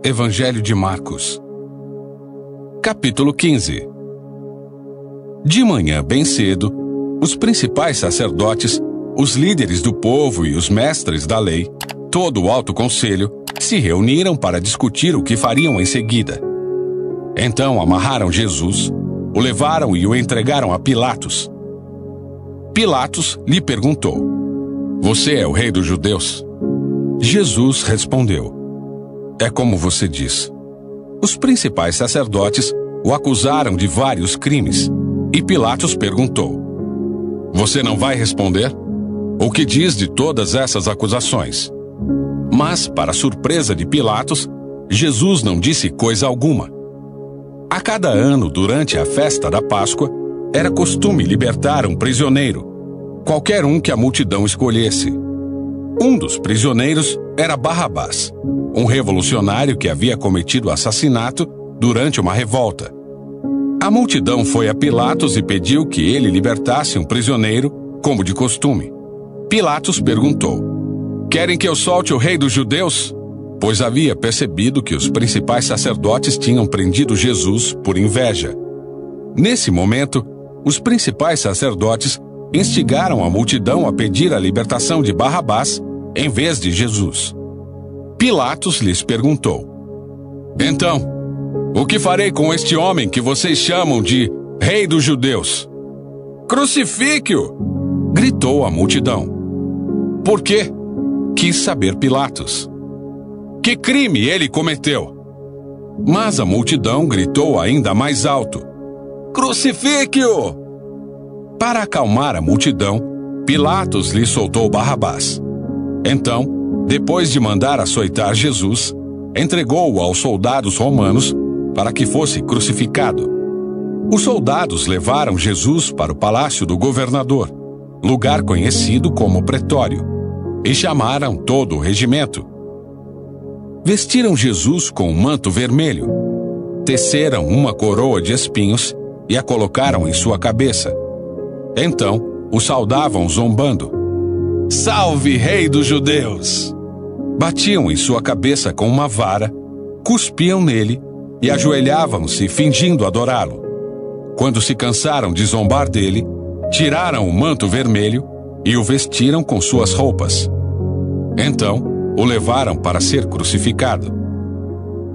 Evangelho de Marcos, capítulo 15. De manhã bem cedo, os principais sacerdotes, os líderes do povo e os mestres da lei, todo o alto conselho, se reuniram para discutir o que fariam em seguida. Então amarraram Jesus, o levaram e o entregaram a Pilatos. Pilatos lhe perguntou: "Você é o rei dos judeus?" Jesus respondeu: "É como você diz." Os principais sacerdotes o acusaram de vários crimes, e Pilatos perguntou: "Você não vai responder? O que diz de todas essas acusações?" Mas, para surpresa de Pilatos, Jesus não disse coisa alguma. A cada ano, durante a festa da Páscoa, era costume libertar um prisioneiro, qualquer um que a multidão escolhesse. Um dos prisioneiros era Barrabás, um revolucionário que havia cometido assassinato durante uma revolta. A multidão foi a Pilatos e pediu que ele libertasse um prisioneiro, como de costume. Pilatos perguntou: "Querem que eu solte o rei dos judeus?" Pois havia percebido que os principais sacerdotes tinham prendido Jesus por inveja. Nesse momento, os principais sacerdotes instigaram a multidão a pedir a libertação de Barrabás em vez de Jesus. Pilatos lhes perguntou: "Então, o que farei com este homem que vocês chamam de rei dos judeus?" "Crucifique-o!" gritou a multidão. "Por quê?" quis saber Pilatos. "Que crime ele cometeu?" Mas a multidão gritou ainda mais alto: "Crucifique-o!" Para acalmar a multidão, Pilatos lhe soltou Barrabás. Então, depois de mandar açoitar Jesus, entregou-o aos soldados romanos para que fosse crucificado. Os soldados levaram Jesus para o palácio do governador, lugar conhecido como Pretório, e chamaram todo o regimento. Vestiram Jesus com um manto vermelho, teceram uma coroa de espinhos e a colocaram em sua cabeça. Então, o saudavam zombando: "Salve, rei dos judeus!" Batiam em sua cabeça com uma vara, cuspiam nele e ajoelhavam-se fingindo adorá-lo. Quando se cansaram de zombar dele, tiraram o manto vermelho e o vestiram com suas roupas. Então, o levaram para ser crucificado.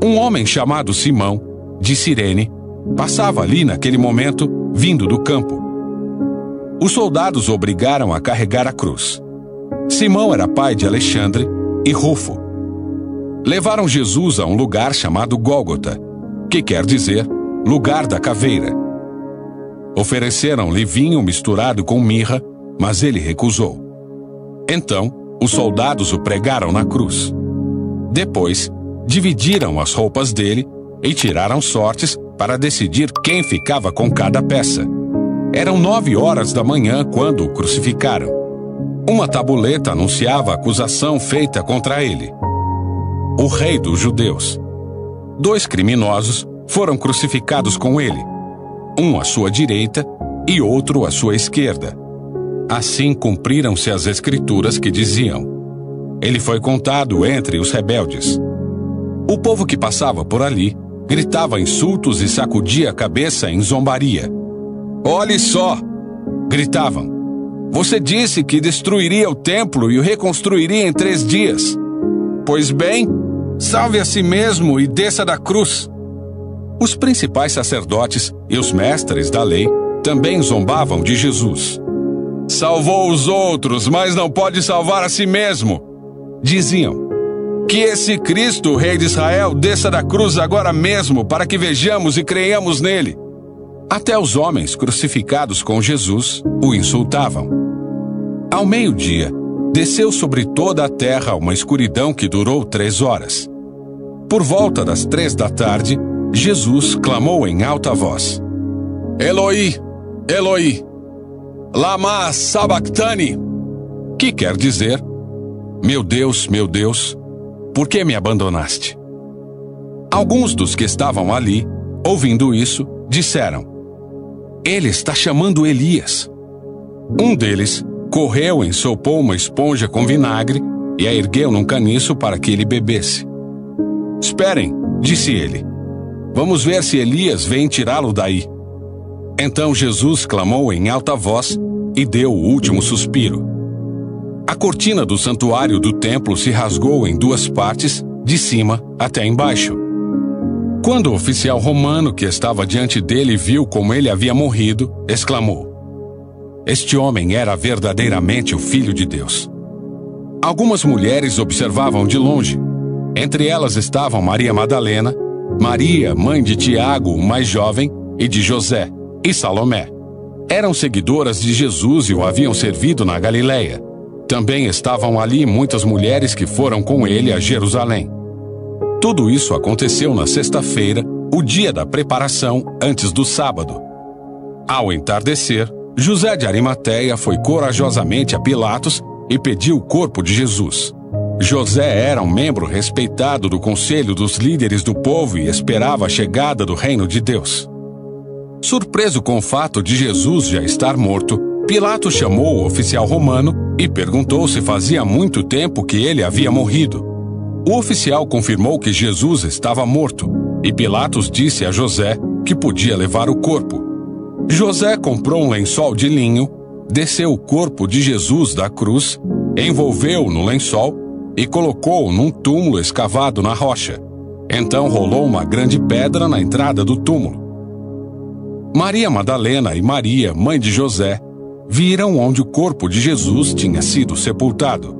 Um homem chamado Simão, de Cirene, passava ali naquele momento, vindo do campo. Os soldados o obrigaram a carregar a cruz. Simão era pai de Alexandre e Rufo. Levaram Jesus a um lugar chamado Gólgota, que quer dizer lugar da caveira. Ofereceram-lhe vinho misturado com mirra, mas ele recusou. Então, os soldados o pregaram na cruz. Depois, dividiram as roupas dele e tiraram sortes para decidir quem ficava com cada peça. Eram 9 horas da manhã quando o crucificaram. Uma tabuleta anunciava a acusação feita contra ele: "O rei dos judeus." 2 criminosos foram crucificados com ele, um à sua direita e outro à sua esquerda. Assim cumpriram-se as escrituras que diziam: "Ele foi contado entre os rebeldes." O povo que passava por ali gritava insultos e sacudia a cabeça em zombaria. "Olhe só!" gritavam. "Você disse que destruiria o templo e o reconstruiria em 3 dias. Pois bem, salve a si mesmo e desça da cruz." Os principais sacerdotes e os mestres da lei também zombavam de Jesus. "Salvou os outros, mas não pode salvar a si mesmo," diziam. "Que esse Cristo, o rei de Israel, desça da cruz agora mesmo para que vejamos e creiamos nele." Até os homens crucificados com Jesus o insultavam. Ao meio-dia, desceu sobre toda a terra uma escuridão que durou 3 horas. Por volta das 3 da tarde, Jesus clamou em alta voz: "Eloi, Eloi, lama sabachthani", que quer dizer: meu Deus, por que me abandonaste?" Alguns dos que estavam ali, ouvindo isso, disseram: "Ele está chamando Elias." Um deles correu, ensopou uma esponja com vinagre e a ergueu num caniço para que ele bebesse. Esperem, disse ele. Vamos ver se Elias vem tirá-lo daí. Então Jesus clamou em alta voz e deu o último suspiro. A cortina do santuário do templo se rasgou em duas partes, de cima até embaixo. Quando o oficial romano que estava diante dele viu como ele havia morrido, exclamou: Este homem era verdadeiramente o Filho de Deus. Algumas mulheres observavam de longe. Entre elas estavam Maria Madalena, Maria, mãe de Tiago, o mais jovem, e de José, e Salomé. Eram seguidoras de Jesus e o haviam servido na Galileia. Também estavam ali muitas mulheres que foram com ele a Jerusalém. Tudo isso aconteceu na sexta-feira, o dia da preparação, antes do sábado. Ao entardecer, José de Arimateia foi corajosamente a Pilatos e pediu o corpo de Jesus. José era um membro respeitado do conselho dos líderes do povo e esperava a chegada do reino de Deus. Surpreso com o fato de Jesus já estar morto, Pilatos chamou o oficial romano e perguntou se fazia muito tempo que ele havia morrido. O oficial confirmou que Jesus estava morto, e Pilatos disse a José que podia levar o corpo. José comprou um lençol de linho, desceu o corpo de Jesus da cruz, envolveu-o no lençol e colocou-o num túmulo escavado na rocha. Então rolou uma grande pedra na entrada do túmulo. Maria Madalena e Maria, mãe de José, viram onde o corpo de Jesus tinha sido sepultado.